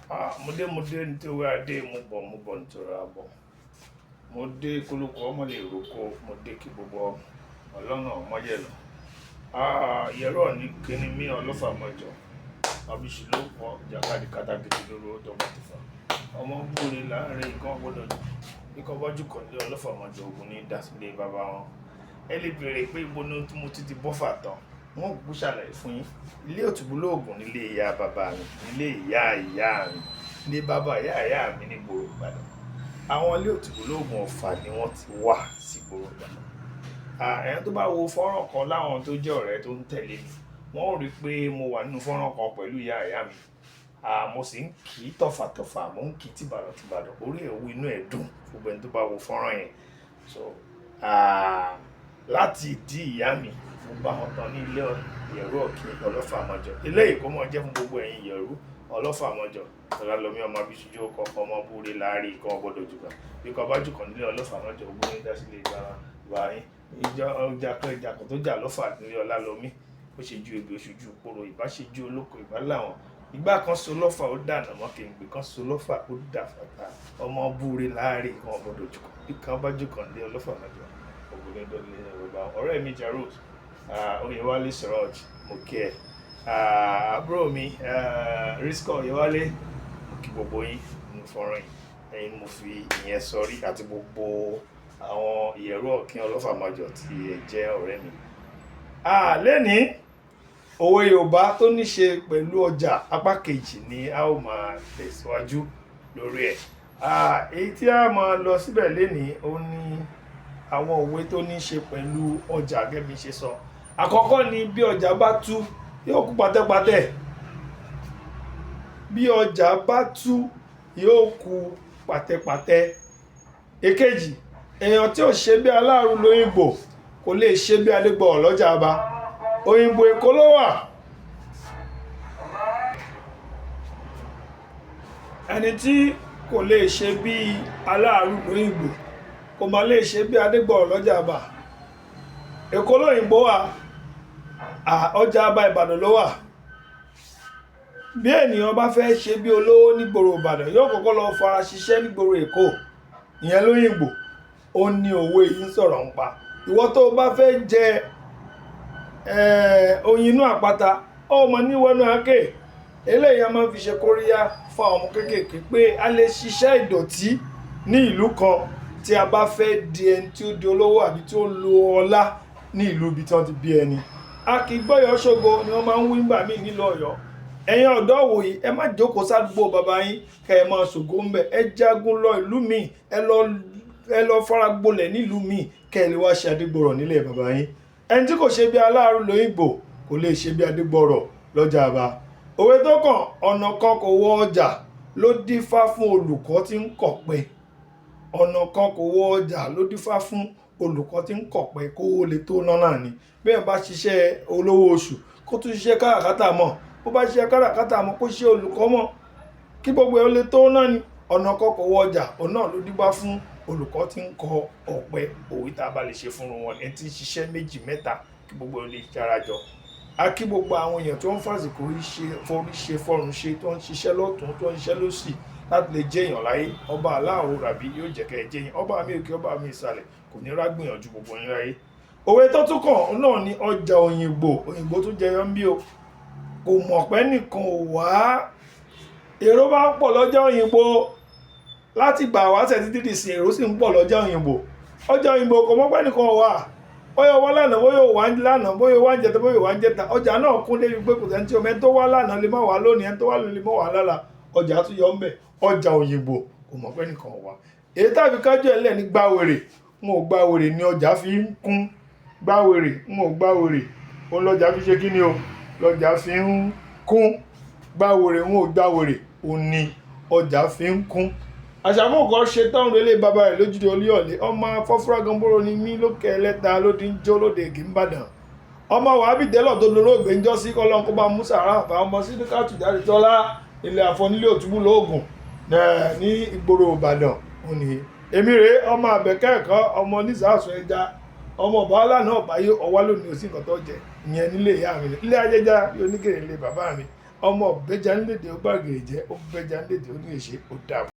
Mo dé nítorí adé mo bọ̀ nítorí abọ̀. Mo dé kólókó ọmọ lè roko, mo dé kí gbogbo ọlọ́nà ọmọyẹ lọ. Yẹ̀rọ ní kíní mí ọlọ́fà mọ́jọ. Àbíṣì ló pọ̀ jàkadì kátàkìtì lórí ó tọ́mọ ti fà. Ọmọ gbúre láàrin nǹkan gbọ́dọ̀ jù. Ikọ̀ bọ́jú kan ní ọlọ́fà mọ́jọ ogun ní ìdásílẹ̀ bàbá wọn. Ẹ lè béèrè pé ibo ni mo ti di bọ́fà tán. Wọ́n kúkú ṣàlàyé fún yín. Ilé Òtúbúlù Ògùn nílé ìyá bàbá mi, nílé ìyá mi, ní bàbá ìyá mi ní ìgboro Ìbàdàn. Àwọn ilé Òtúbúlù Ògùn Ọ̀fà ni wọ́n ti wà sí ìgboro Ìbàdàn. Ẹni tó bá wo fọ́nrán kan láwọn tó jẹ́ ọ̀rẹ́ tó ń tẹ̀lé mi, wọ́n rí pé mo wà nínú fọ́nrán kan pẹ̀lú ìyá mi. Mo sì ń kì í tọ̀fàtọ̀fà, mo ń kì í tìbàdàn orí ẹ̀wù inú ẹ̀ dùn gbogbo ẹni tó bá wo fọ́nrán yẹn. So láti ìdí ìyá mi mo bá wọn tán ní ilé Ìyẹ̀rú Ọ̀kín ọlọ́fà mọ́jọ. Ilé ìkómọ jẹ́ fún gbogbo ẹ̀yin Ìyẹ̀rú ọlọ́fà mọ́jọ. Ọlálọ́mí ọmọ Abíṣújú kọ̀ọ̀kan ọmọ búre láàrin ìkan ọgbọ́dọ̀ jùkọ̀. Bí kò bá jùkọ̀ nílé ọlọ́fà mọ́jọ ogun ní dásílẹ̀ ìgbà yín. Ìjà kan tó jà lọ́fà nílé Ọlálọ́mí. Ó ṣe ju egbè oṣù ju kóró ìbá ṣe ju olóko ìbá láwọn. Ìgbà kan so lọ́fà ó dànà mọ́ kéńgbé kan so lọ́fà ó dà fàtà. Ọmọ búre láàrin ìkan ọgbọ́dọ̀ jùkọ̀. Bí kan bá jùkọ̀ nílé ọlọ́fà mọ́jọ ogun ní dọ́lé Yorùbá. Ọ̀rẹ́ mi Jaros Oyewale Suraj mo kí ẹ. Àbúrò mi Rizqa Oyewale mo kí gbogbo yín nínú fọ́nrán yìí. Ẹ̀yin mo fi ìyẹn sọrí àti gbogbo àwọn Ìyẹ̀rú Ọ̀kín ọlọ́fà mọ́jọ tí ẹ jẹ́ ọ̀rẹ́ mi. Lẹ́ni òwe Yorùbá tó ní ṣe pẹ̀lú ọjà apá kejì ni a ó máa tẹ̀síwájú lórí ẹ̀. Èyí tí a máa lọ síbẹ̀ lẹ́ni ó ní àwọn òwe tó ní ṣe pẹ̀lú ọjà gẹ́gẹ́ bí ṣe sọ. Àkọ́kọ́ ni bí ọjà bá tú yóò kú pátẹ́pátẹ́. Bí ọjà bá tú yóò kú pátẹ́pátẹ́. Èkejì, èèyàn tí ò ṣe bí aláàrú lóyìnbó kò lè ṣe bí adégbọ̀ọ́ lọ́jà ọba. Òyìnbó Èkó ló wà. Ẹni tí kò lè ṣe bí aláàrú lóyìnbó kò má lè ṣe bí adégbọ̀ọ́ lọ́jà ọba. Èkó lóyìnbó wà. Ọjà ọba Ìbàdàn ló wà. Bí ènìyàn bá fẹ́ ṣe bí olówó nígboro Ìbàdàn yóò kọ́kọ́ lọ fara ṣiṣẹ́ nígboro Èkó. Ìyẹn lóyìnbó. Ó ní òwe yìí ń sọ̀rọ̀ ń pa. Ìwọ tó bá fẹ́ jẹ oyin inú àpáta ó mọ níwọ̀nú àké. Eléyìí a máa fi ṣe kóríyá fún àwọn ọmọ kéékèèké pé a lè ṣiṣẹ́ ìdọ̀tí ní ìlú kan tí a bá fẹ́ di ẹni tí ó di olówó àbí tí ó lo ọlá ní ìlú ibi tí wọ́n ti bí ẹni. A kì í gbọ́yọ̀ ṣògo ni wọ́n máa ń wí nígbà míì nílùú Ọ̀yọ́. Ẹ̀yin ọ̀dọ́ wòyí ẹ má jókòó sádùúgbò bàbá yín kẹ́ ẹ máa ṣògo ń bẹ̀. Ẹ jagun lọ ìlú míì, ẹ lọ fara gbolẹ̀ nílùú míì kẹ́ ẹ lè wá ṣe adégbọrọ̀ nílẹ̀ bàbá yín. Ẹni tí kò ṣe bí aláàrú lóyìnbó kò lè ṣe bí adégbọrọ̀ lọ́jà ọba. Òwe tó kàn, ọ̀nà kan kò wọ ọjà ló dífá fún olùkọ́ tí ń kọ̀pẹ. Ọ̀nà kan kò wọ ọjà ló dífá fún olùkọ́ tí ń kọ̀pẹ kó o lè tó náà ni. Bí ẹ bá ṣiṣẹ́ olówó oṣù kó tún ṣiṣẹ́ káràkátà mọ́. Bó bá ṣiṣẹ́ káràkátà mọ́ kó ṣe olùkọ́ mọ́. Kí gbogbo ẹ ó lè tó náà ni. Ọ̀nà kan kò wọ ọjà, ọ̀nà ló dífá fún olùkọ́ tí ń kọ ọ̀pẹ. Òwe tá a bá lè ṣe fún wọn ẹni tí ń ṣiṣẹ́ méjì mẹ́ta kí gbogbo ẹ lè jára jọ. A kí gbogbo àwọn èèyàn tó ń fàsìkò forí ṣe fọ́run ṣe tó ń ṣiṣẹ́ lọ́tún tó ń ṣiṣẹ́ lósì láti lè jẹ́ èèyàn láyé. Ọba aláàrú ràbí yóò jẹ́ kẹ́ ẹ jẹ́ yín. Ọba mi òkè ọba mi ìsàlẹ̀ kò ní rá gbìyànjú gbogbo yín láyé. Òwe tó tún kàn náà ni ọjà òyìnbó tó jẹyọ ń bí o. Kò mọ̀ pé nìkan ò wá. Èrò bá ń pọ̀ lọ́jà òyìnbó láti gbà wá tẹ̀ títí di sí èrò sì ń pọ̀ lọ́jà òyìnbó. Ọjà òyìnbó kò mọ̀ pé nìkan ò wá. Bóyá wá lánàá, bóyá wá lánàá, bóyá wá jẹta, bóyá wá jẹta. Ọjà náà kún débi pé kò sẹ́ni tí omi ẹni tó wá lánàá lè má wá lónìí, ẹni tó wá lónìí lè má wá lọ́la. Ọjà tún yọ ń bẹ̀. Ọjà òyìnbó kò mọ̀ pé nìkan ò wá. Èyí tàbí kájọ ẹlẹ́ ní gbáwèrè. N ò gbáwèrè ni ọjà fi ń kún. Gbáwèrè, n ò gbáwèrè. Ó lọ́jà fi ṣe kí ni o? Lọ́jà fi ń kún. Gbáwèrè, n ò gbáwèrè. Ó ní ọjà fi ń kún. Àṣàmú kan ṣe tán relé bàbá rẹ̀ lójúde Olúyọ̀lé. Ọmọ Fọ́fúrá Gamboro ni mí lókè ẹlẹ́ta ló ti ń jó lóde Ègè Ìbàdàn. Ọmọ wàhábì tẹ́lọ̀ tó dolóògbé ń jọ́ sí kọ́lọ́n kó bá mú sàrà àbá ọmọ Sídíkàtù Jádetọ́lá ilé àfọ̀nílé Òtúbúlù Ògùn ní ìgboro Ìbàdàn. Èmi rèé ọmọ Àbẹ̀kẹ́ ẹ̀kọ́ ọmọ onísàásùn ẹja ọmọ bàálà náà báyé ọwá lónìí òsì nǹkan tó jẹ ìyẹn nílé ìyá mi ilé Ajẹjà onígèrè ilé bàbá mi ọmọ bẹ́jà ń lèdè ó gbàgèrè jẹ́ ó bẹ́jà ń lèdè ó ní èṣe ó dàbọ̀.